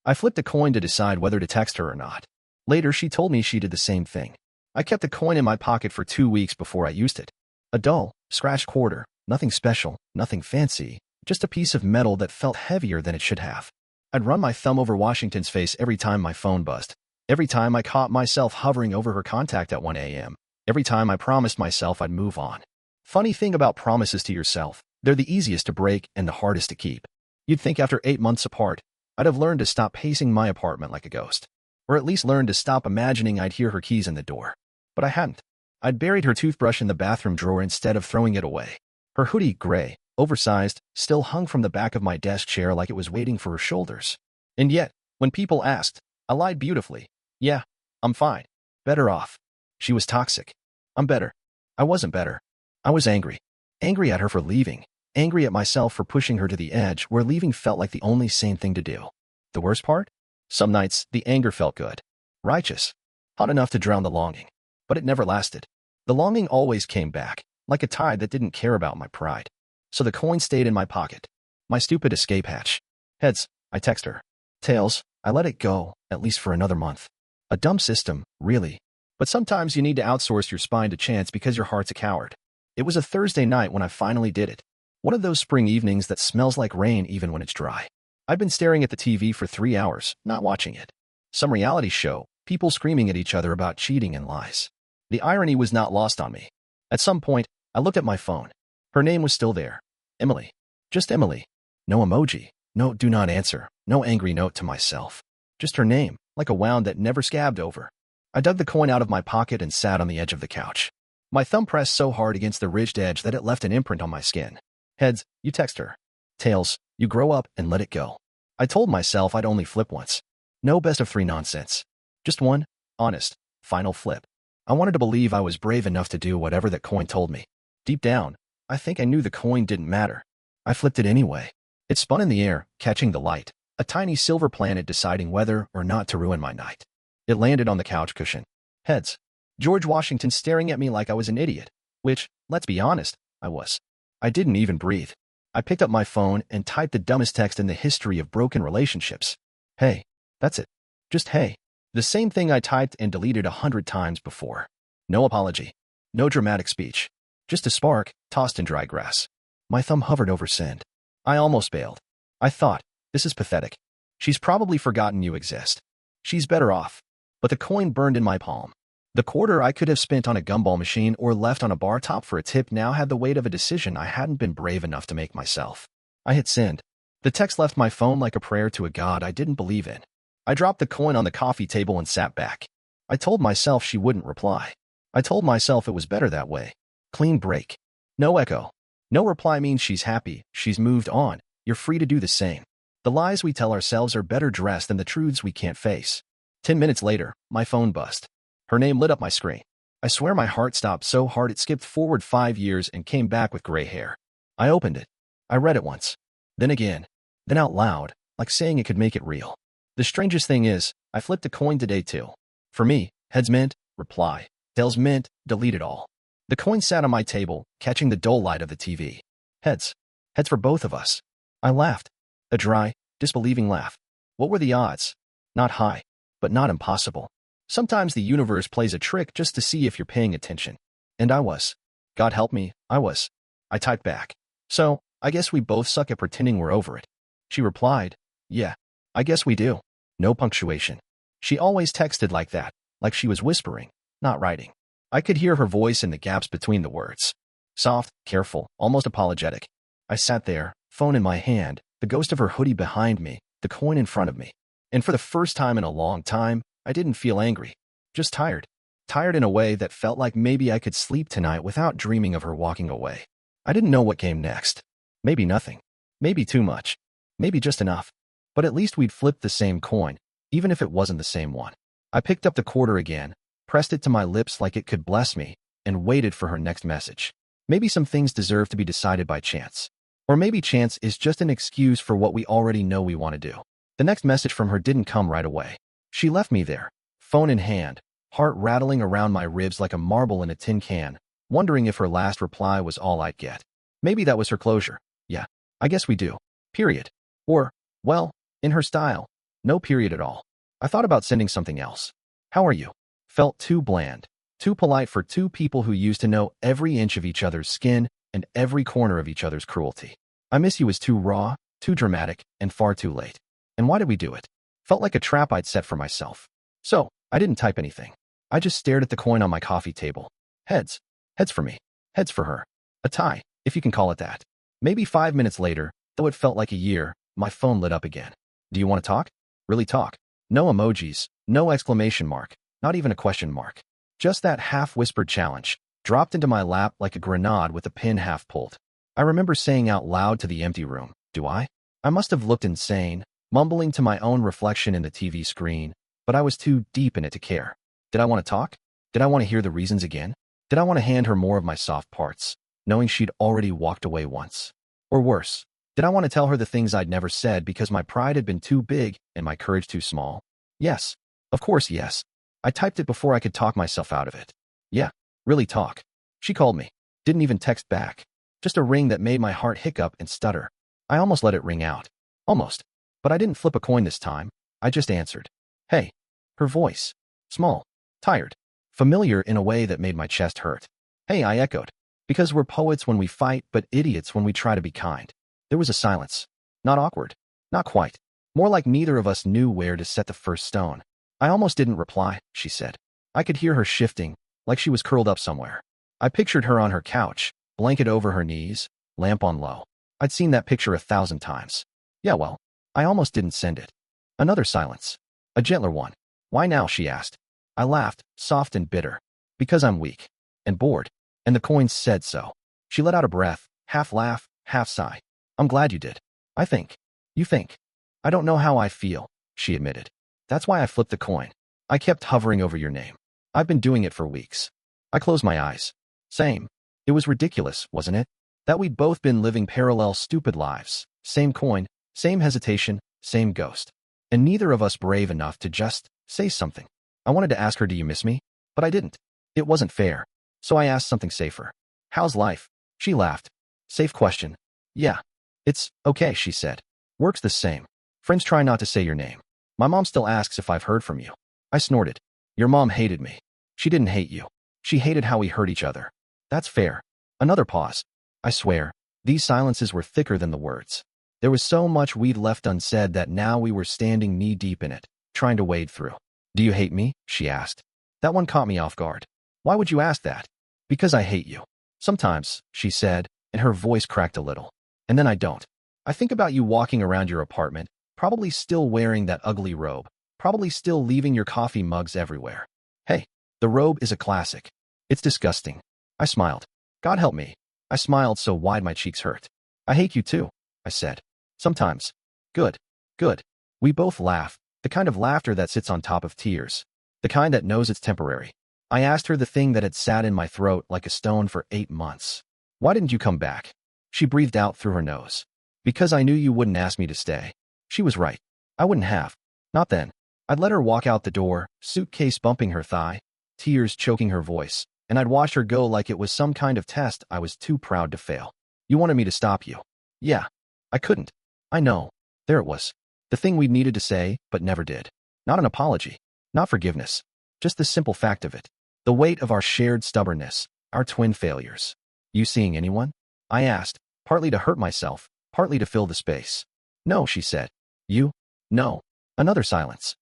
I flipped a coin to decide whether to text her or not. Later, she told me she did the same thing. I kept the coin in my pocket for 2 weeks before I used it. A dull, scratched quarter, nothing special, nothing fancy, just a piece of metal that felt heavier than it should have. I'd run my thumb over Washington's face every time my phone buzzed. Every time I caught myself hovering over her contact at 1 a.m. Every time I promised myself I'd move on. Funny thing about promises to yourself, they're the easiest to break and the hardest to keep. You'd think after 8 months apart, I'd have learned to stop pacing my apartment like a ghost. Or at least learned to stop imagining I'd hear her keys in the door. But I hadn't. I'd buried her toothbrush in the bathroom drawer instead of throwing it away. Her hoodie, gray, oversized, still hung from the back of my desk chair like it was waiting for her shoulders. And yet, when people asked, I lied beautifully. Yeah, I'm fine. Better off. She was toxic. I'm better. I wasn't better. I was angry. Angry at her for leaving. Angry at myself for pushing her to the edge where leaving felt like the only sane thing to do. The worst part? Some nights, the anger felt good. Righteous. Hot enough to drown the longing. But it never lasted. The longing always came back, like a tide that didn't care about my pride. So the coin stayed in my pocket. My stupid escape hatch. Heads, I text her. Tails, I let it go, at least for another month. A dumb system, really. But sometimes you need to outsource your spine to chance because your heart's a coward. It was a Thursday night when I finally did it. One of those spring evenings that smells like rain even when it's dry. I'd been staring at the TV for 3 hours, not watching it. Some reality show, people screaming at each other about cheating and lies. The irony was not lost on me. At some point, I looked at my phone. Her name was still there. Emily. Just Emily. No emoji. No do not answer. No angry note to myself. Just her name, like a wound that never scabbed over. I dug the coin out of my pocket and sat on the edge of the couch. My thumb pressed so hard against the ridged edge that it left an imprint on my skin. Heads, you text her. Tails, you grow up and let it go. I told myself I'd only flip once. No best of 3 nonsense. Just one, honest, final flip. I wanted to believe I was brave enough to do whatever that coin told me. Deep down, I think I knew the coin didn't matter. I flipped it anyway. It spun in the air, catching the light, a tiny silver planet deciding whether or not to ruin my night. It landed on the couch cushion. Heads. George Washington staring at me like I was an idiot, which, let's be honest, I was. I didn't even breathe. I picked up my phone and typed the dumbest text in the history of broken relationships. Hey. That's it. Just hey. The same thing I typed and deleted 100 times before. No apology. No dramatic speech. Just a spark, tossed in dry grass. My thumb hovered over send. I almost bailed. I thought, this is pathetic. She's probably forgotten you exist. She's better off. But the coin burned in my palm. The quarter I could have spent on a gumball machine or left on a bar top for a tip now had the weight of a decision I hadn't been brave enough to make myself. I hit send. The text left my phone like a prayer to a god I didn't believe in. I dropped the coin on the coffee table and sat back. I told myself she wouldn't reply. I told myself it was better that way. Clean break. No echo. No reply means she's happy, she's moved on, you're free to do the same. The lies we tell ourselves are better dressed than the truths we can't face. 10 minutes later, my phone buzzed. Her name lit up my screen. I swear my heart stopped so hard it skipped forward 5 years and came back with gray hair. I opened it. I read it once. Then again. Then out loud, like saying it could make it real. The strangest thing is, I flipped a coin today too. For me, heads meant, reply. Tails meant, delete it all. The coin sat on my table, catching the dull light of the TV. Heads. Heads for both of us. I laughed. A dry, disbelieving laugh. What were the odds? Not high, but not impossible. Sometimes the universe plays a trick just to see if you're paying attention. And I was. God help me, I was. I typed back. So, I guess we both suck at pretending we're over it. She replied, yeah, I guess we do. No punctuation. She always texted like that, like she was whispering, not writing. I could hear her voice in the gaps between the words. Soft, careful, almost apologetic. I sat there, phone in my hand, the ghost of her hoodie behind me, the coin in front of me. And for the first time in a long time, I didn't feel angry. Just tired. Tired in a way that felt like maybe I could sleep tonight without dreaming of her walking away. I didn't know what came next. Maybe nothing. Maybe too much. Maybe just enough. But at least we'd flipped the same coin, even if it wasn't the same one. I picked up the quarter again, pressed it to my lips like it could bless me, and waited for her next message. Maybe some things deserve to be decided by chance. Or maybe chance is just an excuse for what we already know we want to do. The next message from her didn't come right away. She left me there, phone in hand, heart rattling around my ribs like a marble in a tin can, wondering if her last reply was all I'd get. Maybe that was her closure. Yeah, I guess we do. Period. Or, well, in her style. No period at all. I thought about sending something else. How are you? Felt too bland, too polite for two people who used to know every inch of each other's skin and every corner of each other's cruelty. I miss you was too raw, too dramatic, and far too late. And why did we do it? Felt like a trap I'd set for myself. So, I didn't type anything. I just stared at the coin on my coffee table. Heads. Heads for me. Heads for her. A tie, if you can call it that. Maybe 5 minutes later, though it felt like a year, my phone lit up again. Do you want to talk? Really talk. No emojis, no exclamation mark, not even a question mark. Just that half-whispered challenge, dropped into my lap like a grenade with a pin half pulled. I remember saying out loud to the empty room, do I? I must have looked insane, mumbling to my own reflection in the TV screen, but I was too deep in it to care. Did I want to talk? Did I want to hear the reasons again? Did I want to hand her more of my soft parts, knowing she'd already walked away once? Or worse, did I want to tell her the things I'd never said because my pride had been too big and my courage too small? Yes. Of course, yes. I typed it before I could talk myself out of it. Yeah, really talk. She called me. Didn't even text back. Just a ring that made my heart hiccup and stutter. I almost let it ring out. Almost. But I didn't flip a coin this time. I just answered. Hey. Her voice. Small. Tired. Familiar in a way that made my chest hurt. Hey, I echoed. Because we're poets when we fight, but idiots when we try to be kind. There was a silence. Not awkward. Not quite. More like neither of us knew where to set the first stone. I almost didn't reply, she said. I could hear her shifting, like she was curled up somewhere. I pictured her on her couch, blanket over her knees, lamp on low. I'd seen that picture 1,000 times. Yeah, well, I almost didn't send it. Another silence. A gentler one. Why now, she asked. I laughed, soft and bitter. Because I'm weak. And bored. And the coins said so. She let out a breath, half laugh, half sigh. I'm glad you did. I think. You think. I don't know how I feel, she admitted. That's why I flipped the coin. I kept hovering over your name. I've been doing it for weeks. I closed my eyes. Same. It was ridiculous, wasn't it? That we'd both been living parallel stupid lives. Same coin, same hesitation, same ghost. And neither of us brave enough to just say something. I wanted to ask her, do you miss me? But I didn't. It wasn't fair. So I asked something safer. How's life? She laughed. Safe question. Yeah. It's okay, she said. Work's the same. Friends try not to say your name. My mom still asks if I've heard from you. I snorted. Your mom hated me. She didn't hate you. She hated how we hurt each other. That's fair. Another pause. I swear, these silences were thicker than the words. There was so much we'd left unsaid that now we were standing knee-deep in it, trying to wade through. Do you hate me? She asked. That one caught me off guard. Why would you ask that? Because I hate you. Sometimes, she said, and her voice cracked a little. And then I don't. I think about you walking around your apartment, probably still wearing that ugly robe, probably still leaving your coffee mugs everywhere. Hey, the robe is a classic. It's disgusting. I smiled. God help me. I smiled so wide my cheeks hurt. I hate you too, I said. Sometimes. Good. Good. We both laugh, the kind of laughter that sits on top of tears, the kind that knows it's temporary. I asked her the thing that had sat in my throat like a stone for 8 months. Why didn't you come back? She breathed out through her nose. Because I knew you wouldn't ask me to stay. She was right. I wouldn't have. Not then. I'd let her walk out the door, suitcase bumping her thigh, tears choking her voice, and I'd watch her go like it was some kind of test I was too proud to fail. You wanted me to stop you. Yeah. I couldn't. I know. There it was. The thing we'd needed to say, but never did. Not an apology. Not forgiveness. Just the simple fact of it. The weight of our shared stubbornness, our twin failures. You seeing anyone? I asked, partly to hurt myself, partly to fill the space. No, she said. You? No. Another silence.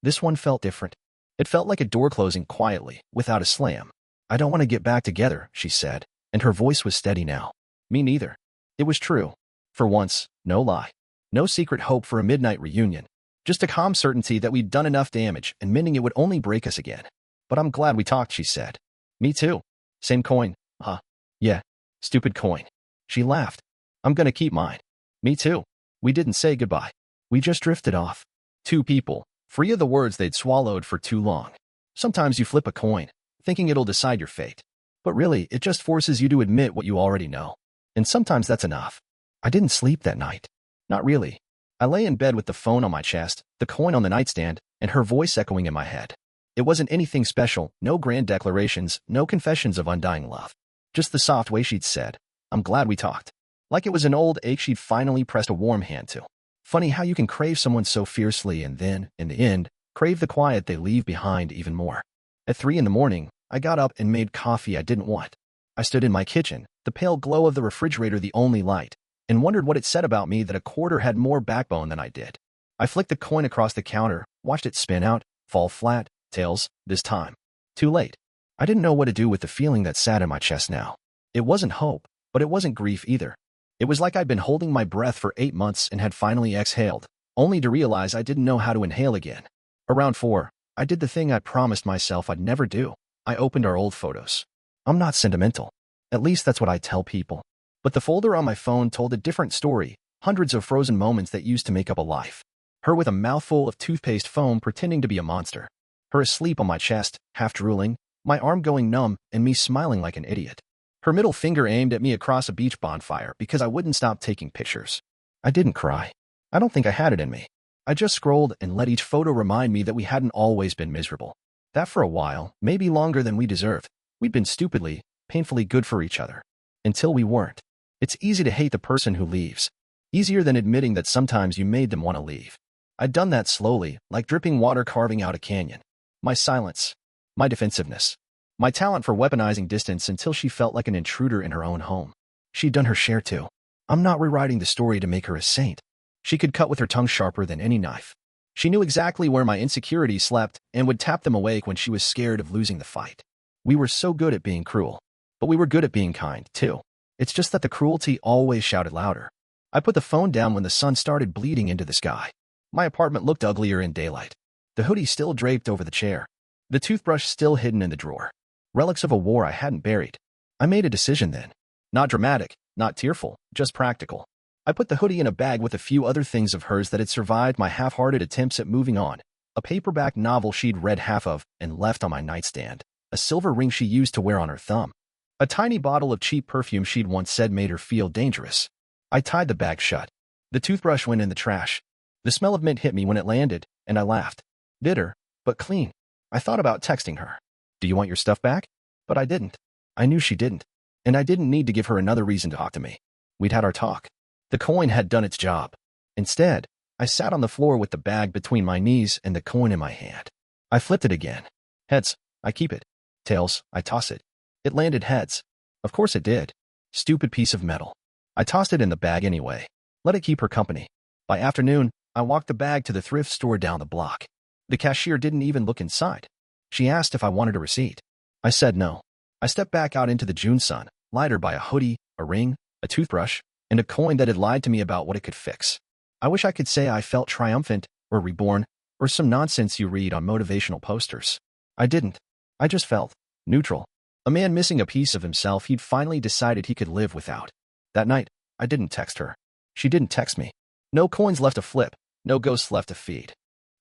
This one felt different. It felt like a door closing quietly, without a slam. I don't want to get back together, she said, and her voice was steady now. Me neither. It was true. For once, no lie. No secret hope for a midnight reunion. Just a calm certainty that we'd done enough damage and mending it would only break us again. But I'm glad we talked, she said. Me too. Same coin. Huh. Yeah. Stupid coin. She laughed. I'm gonna keep mine. Me too. We didn't say goodbye. We just drifted off. Two people, free of the words they'd swallowed for too long. Sometimes you flip a coin, thinking it'll decide your fate. But really, it just forces you to admit what you already know. And sometimes that's enough. I didn't sleep that night. Not really. I lay in bed with the phone on my chest, the coin on the nightstand, and her voice echoing in my head. It wasn't anything special, no grand declarations, no confessions of undying love. Just the soft way she'd said, I'm glad we talked. Like it was an old ache she'd finally pressed a warm hand to. Funny how you can crave someone so fiercely and then, in the end, crave the quiet they leave behind even more. At 3 in the morning, I got up and made coffee I didn't want. I stood in my kitchen, the pale glow of the refrigerator the only light, and wondered what it said about me that a quarter had more backbone than I did. I flicked the coin across the counter, watched it spin out, fall flat, tails, this time. Too late. I didn't know what to do with the feeling that sat in my chest now. It wasn't hope, but it wasn't grief either. It was like I'd been holding my breath for 8 months and had finally exhaled, only to realize I didn't know how to inhale again. Around 4, I did the thing I promised myself I'd never do. I opened our old photos. I'm not sentimental. At least that's what I tell people. But the folder on my phone told a different story, hundreds of frozen moments that used to make up a life. Her with a mouthful of toothpaste foam pretending to be a monster. Her asleep on my chest, half drooling, my arm going numb, and me smiling like an idiot. Her middle finger aimed at me across a beach bonfire because I wouldn't stop taking pictures. I didn't cry. I don't think I had it in me. I just scrolled and let each photo remind me that we hadn't always been miserable. That for a while, maybe longer than we deserved, we'd been stupidly, painfully good for each other. Until we weren't. It's easy to hate the person who leaves. Easier than admitting that sometimes you made them want to leave. I'd done that slowly, like dripping water carving out a canyon. My silence. My defensiveness. My talent for weaponizing distance until she felt like an intruder in her own home. She'd done her share too. I'm not rewriting the story to make her a saint. She could cut with her tongue sharper than any knife. She knew exactly where my insecurities slept and would tap them awake when she was scared of losing the fight. We were so good at being cruel. But we were good at being kind, too. It's just that the cruelty always shouted louder. I put the phone down when the sun started bleeding into the sky. My apartment looked uglier in daylight. The hoodie still draped over the chair. The toothbrush still hidden in the drawer. Relics of a war I hadn't buried. I made a decision then. Not dramatic, not tearful, just practical. I put the hoodie in a bag with a few other things of hers that had survived my half-hearted attempts at moving on. A paperback novel she'd read half of and left on my nightstand. A silver ring she used to wear on her thumb. A tiny bottle of cheap perfume she'd once said made her feel dangerous. I tied the bag shut. The toothbrush went in the trash. The smell of mint hit me when it landed, and I laughed. Bitter, but clean. I thought about texting her. Do you want your stuff back? But I didn't. I knew she didn't. And I didn't need to give her another reason to talk to me. We'd had our talk. The coin had done its job. Instead, I sat on the floor with the bag between my knees and the coin in my hand. I flipped it again. Heads, I keep it. Tails, I toss it. It landed heads. Of course it did. Stupid piece of metal. I tossed it in the bag anyway. Let it keep her company. By afternoon, I walked the bag to the thrift store down the block. The cashier didn't even look inside. She asked if I wanted a receipt. I said no. I stepped back out into the June sun, lighter by a hoodie, a ring, a toothbrush, and a coin that had lied to me about what it could fix. I wish I could say I felt triumphant, or reborn, or some nonsense you read on motivational posters. I didn't. I just felt neutral. A man missing a piece of himself he'd finally decided he could live without. That night, I didn't text her. She didn't text me. No coins left to flip, no ghosts left to feed.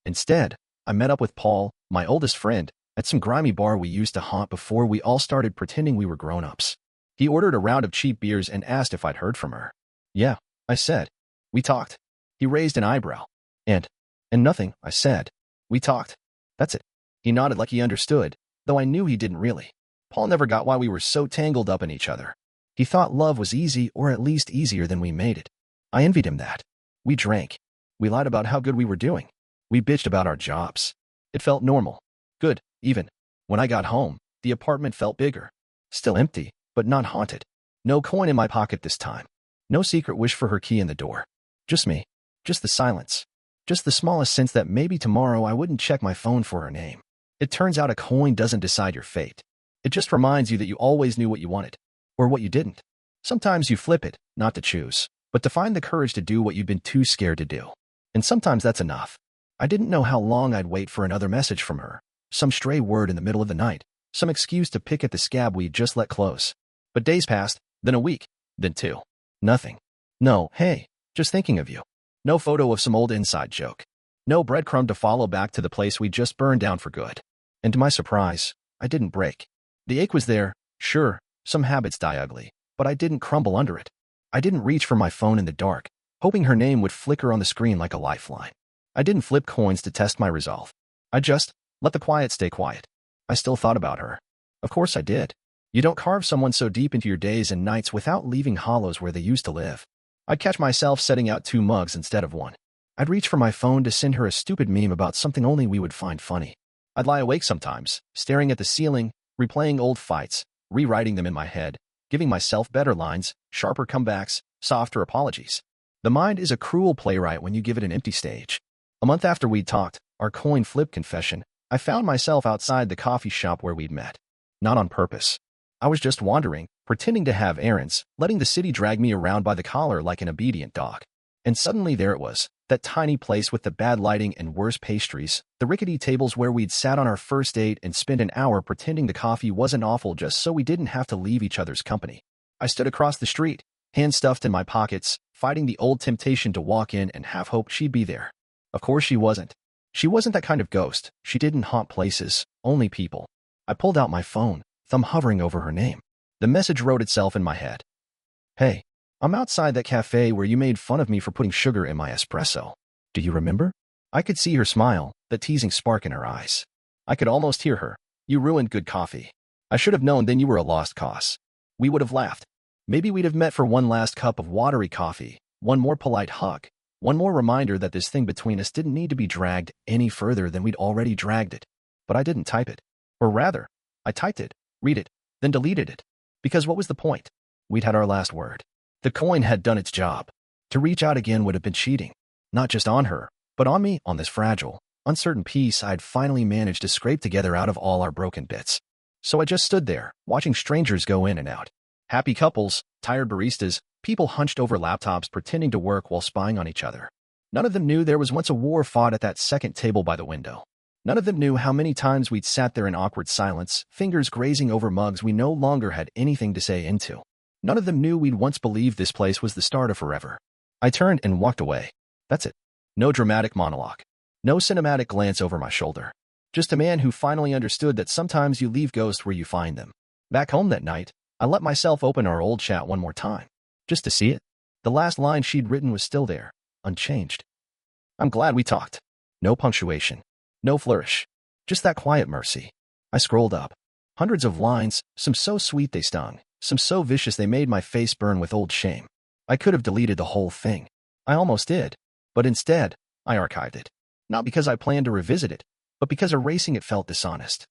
Instead, I met up with Paul, my oldest friend, at some grimy bar we used to haunt before we all started pretending we were grown-ups. He ordered a round of cheap beers and asked if I'd heard from her. Yeah, I said. We talked. He raised an eyebrow. And nothing, I said. We talked. That's it. He nodded like he understood, though I knew he didn't really. Paul never got why we were so tangled up in each other. He thought love was easy, or at least easier than we made it. I envied him that. We drank. We lied about how good we were doing. We bitched about our jobs. It felt normal. Good, even. When I got home, the apartment felt bigger. Still empty, but not haunted. No coin in my pocket this time. No secret wish for her key in the door. Just me. Just the silence. Just the smallest sense that maybe tomorrow I wouldn't check my phone for her name. It turns out a coin doesn't decide your fate. It just reminds you that you always knew what you wanted. Or what you didn't. Sometimes you flip it, not to choose, but to find the courage to do what you'd been too scared to do. And sometimes that's enough. I didn't know how long I'd wait for another message from her. Some stray word in the middle of the night. Some excuse to pick at the scab we'd just let close. But days passed, then a week, then 2. Nothing. No, hey, just thinking of you. No photo of some old inside joke. No breadcrumb to follow back to the place we just burned down for good. And to my surprise, I didn't break. The ache was there, sure, some habits die ugly, but I didn't crumble under it. I didn't reach for my phone in the dark, hoping her name would flicker on the screen like a lifeline. I didn't flip coins to test my resolve. I just let the quiet stay quiet. I still thought about her. Of course I did. You don't carve someone so deep into your days and nights without leaving hollows where they used to live. I'd catch myself setting out 2 mugs instead of 1. I'd reach for my phone to send her a stupid meme about something only we would find funny. I'd lie awake sometimes, staring at the ceiling, replaying old fights, rewriting them in my head, giving myself better lines, sharper comebacks, softer apologies. The mind is a cruel playwright when you give it an empty stage. A month after we'd talked, our coin flip confession, I found myself outside the coffee shop where we'd met. Not on purpose. I was just wandering, pretending to have errands, letting the city drag me around by the collar like an obedient dog. And suddenly there it was, that tiny place with the bad lighting and worse pastries, the rickety tables where we'd sat on our first date and spent an hour pretending the coffee wasn't awful just so we didn't have to leave each other's company. I stood across the street, hands stuffed in my pockets, fighting the old temptation to walk in and half hoped she'd be there. Of course she wasn't. She wasn't that kind of ghost. She didn't haunt places, only people. I pulled out my phone, thumb hovering over her name. The message wrote itself in my head. Hey, I'm outside that cafe where you made fun of me for putting sugar in my espresso. Do you remember? I could see her smile, the teasing spark in her eyes. I could almost hear her. You ruined good coffee. I should have known then you were a lost cause. We would have laughed. Maybe we'd have met for one last cup of watery coffee, one more polite hug, one more reminder that this thing between us didn't need to be dragged any further than we'd already dragged it. But I didn't type it. Or rather, I typed it, read it, then deleted it. Because what was the point? We'd had our last word. The coin had done its job. To reach out again would have been cheating. Not just on her, but on me, on this fragile, uncertain piece I'd finally managed to scrape together out of all our broken bits. So I just stood there, watching strangers go in and out. Happy couples, tired baristas, people hunched over laptops pretending to work while spying on each other. None of them knew there was once a war fought at that second table by the window. None of them knew how many times we'd sat there in awkward silence, fingers grazing over mugs we no longer had anything to say into. None of them knew we'd once believed this place was the start of forever. I turned and walked away. That's it. No dramatic monologue. No cinematic glance over my shoulder. Just a man who finally understood that sometimes you leave ghosts where you find them. Back home that night, I let myself open our old chat one more time. Just to see it. The last line she'd written was still there, unchanged. I'm glad we talked. No punctuation. No flourish. Just that quiet mercy. I scrolled up. Hundreds of lines, some so sweet they stung, some so vicious they made my face burn with old shame. I could have deleted the whole thing. I almost did. But instead, I archived it. Not because I planned to revisit it, but because erasing it felt dishonest.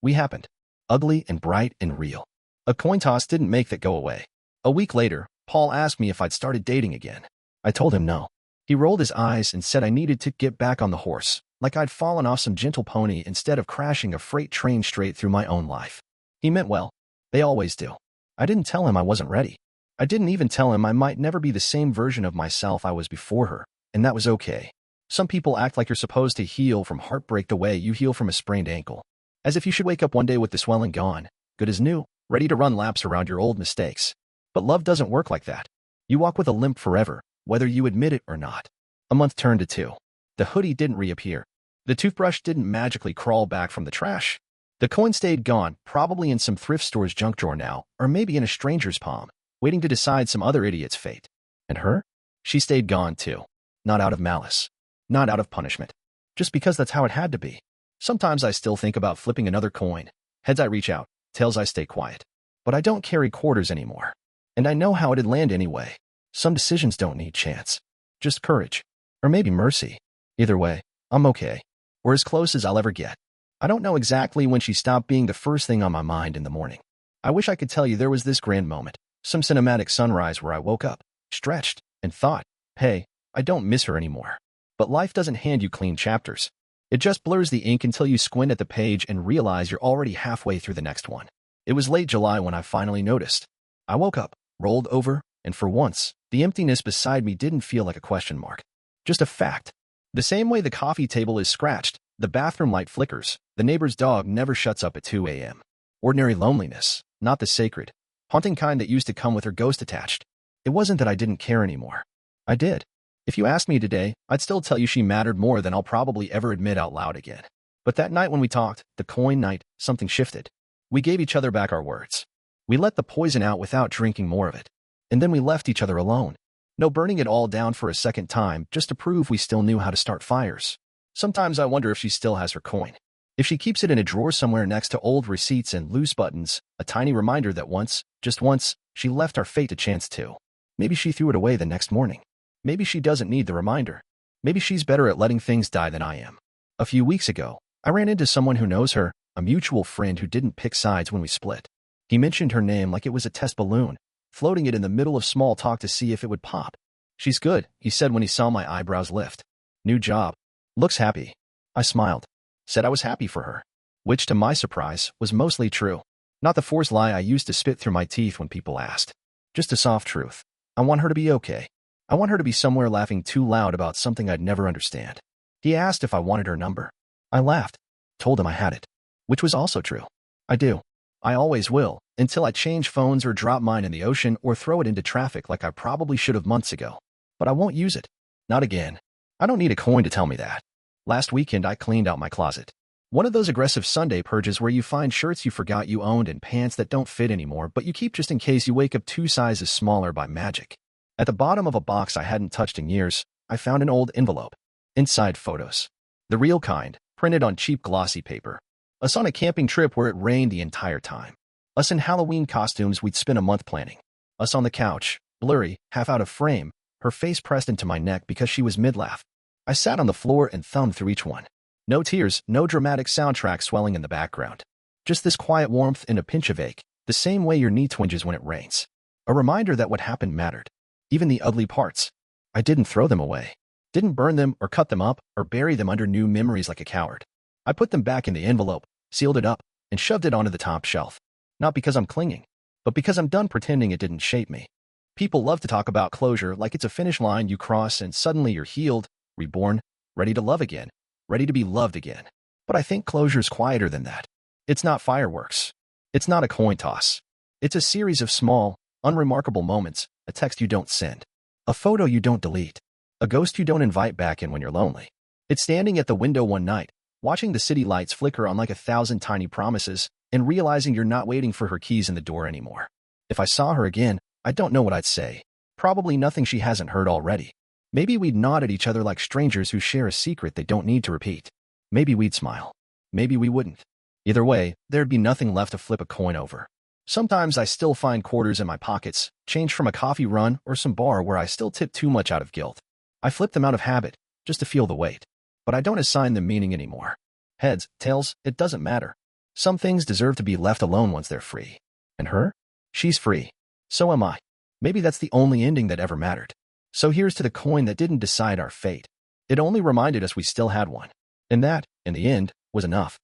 We happened. Ugly and bright and real. A coin toss didn't make that go away. A week later, Paul asked me if I'd started dating again. I told him no. He rolled his eyes and said I needed to get back on the horse, like I'd fallen off some gentle pony instead of crashing a freight train straight through my own life. He meant well. They always do. I didn't tell him I wasn't ready. I didn't even tell him I might never be the same version of myself I was before her, and that was okay. Some people act like you're supposed to heal from heartbreak the way you heal from a sprained ankle. As if you should wake up one day with the swelling gone, good as new, ready to run laps around your old mistakes. But love doesn't work like that. You walk with a limp forever, whether you admit it or not. A month turned to 2. The hoodie didn't reappear. The toothbrush didn't magically crawl back from the trash. The coin stayed gone, probably in some thrift store's junk drawer now, or maybe in a stranger's palm, waiting to decide some other idiot's fate. And her? She stayed gone too. Not out of malice. Not out of punishment. Just because that's how it had to be. Sometimes I still think about flipping another coin. Heads I reach out, tails I stay quiet. But I don't carry quarters anymore. And I know how it'd land anyway. Some decisions don't need chance. Just courage. Or maybe mercy. Either way, I'm okay. Or as close as I'll ever get. I don't know exactly when she stopped being the first thing on my mind in the morning. I wish I could tell you there was this grand moment, some cinematic sunrise where I woke up, stretched, and thought, hey, I don't miss her anymore. But life doesn't hand you clean chapters. It just blurs the ink until you squint at the page and realize you're already halfway through the next one. It was late July when I finally noticed. I woke up, rolled over, and for once, the emptiness beside me didn't feel like a question mark. Just a fact. The same way the coffee table is scratched, the bathroom light flickers, the neighbor's dog never shuts up at 2 a.m. Ordinary loneliness, not the sacred, haunting kind that used to come with her ghost attached. It wasn't that I didn't care anymore. I did. If you asked me today, I'd still tell you she mattered more than I'll probably ever admit out loud again. But that night when we talked, the coin night, something shifted. We gave each other back our words. We let the poison out without drinking more of it. And then we left each other alone. No burning it all down for a second time just to prove we still knew how to start fires. Sometimes I wonder if she still has her coin. If she keeps it in a drawer somewhere next to old receipts and loose buttons, a tiny reminder that once, just once, she left our fate a chance too. Maybe she threw it away the next morning. Maybe she doesn't need the reminder. Maybe she's better at letting things die than I am. A few weeks ago, I ran into someone who knows her, a mutual friend who didn't pick sides when we split. He mentioned her name like it was a test balloon, floating it in the middle of small talk to see if it would pop. "She's good," he said when he saw my eyebrows lift. "New job. Looks happy." I smiled. Said I was happy for her. Which, to my surprise, was mostly true. Not the forced lie I used to spit through my teeth when people asked. Just a soft truth. I want her to be okay. I want her to be somewhere laughing too loud about something I'd never understand. He asked if I wanted her number. I laughed. Told him I had it. Which was also true. I do. I always will, until I change phones or drop mine in the ocean or throw it into traffic like I probably should have months ago. But I won't use it. Not again. I don't need a coin to tell me that. Last weekend I cleaned out my closet. One of those aggressive Sunday purges where you find shirts you forgot you owned and pants that don't fit anymore but you keep just in case you wake up 2 sizes smaller by magic. At the bottom of a box I hadn't touched in years, I found an old envelope. Inside photos. The real kind, printed on cheap glossy paper. Us on a camping trip where it rained the entire time. Us in Halloween costumes we'd spent a month planning. Us on the couch, blurry, half out of frame, her face pressed into my neck because she was mid-laugh. I sat on the floor and thumbed through each one. No tears, no dramatic soundtrack swelling in the background. Just this quiet warmth and a pinch of ache, the same way your knee twinges when it rains. A reminder that what happened mattered. Even the ugly parts. I didn't throw them away. Didn't burn them or cut them up or bury them under new memories like a coward. I put them back in the envelope, sealed it up, and shoved it onto the top shelf. Not because I'm clinging, but because I'm done pretending it didn't shape me. People love to talk about closure like it's a finish line you cross and suddenly you're healed, reborn, ready to love again, ready to be loved again. But I think closure's quieter than that. It's not fireworks. It's not a coin toss. It's a series of small, unremarkable moments, a text you don't send, a photo you don't delete, a ghost you don't invite back in when you're lonely. It's standing at the window one night, watching the city lights flicker on like 1,000 tiny promises, and realizing you're not waiting for her keys in the door anymore. If I saw her again, I don't know what I'd say. Probably nothing she hasn't heard already. Maybe we'd nod at each other like strangers who share a secret they don't need to repeat. Maybe we'd smile. Maybe we wouldn't. Either way, there'd be nothing left to flip a coin over. Sometimes I still find quarters in my pockets, change from a coffee run or some bar where I still tip too much out of guilt. I flip them out of habit, just to feel the weight. But I don't assign them meaning anymore. Heads, tails, it doesn't matter. Some things deserve to be left alone once they're free. And her? She's free. So am I. Maybe that's the only ending that ever mattered. So here's to the coin that didn't decide our fate. It only reminded us we still had one. And that, in the end, was enough.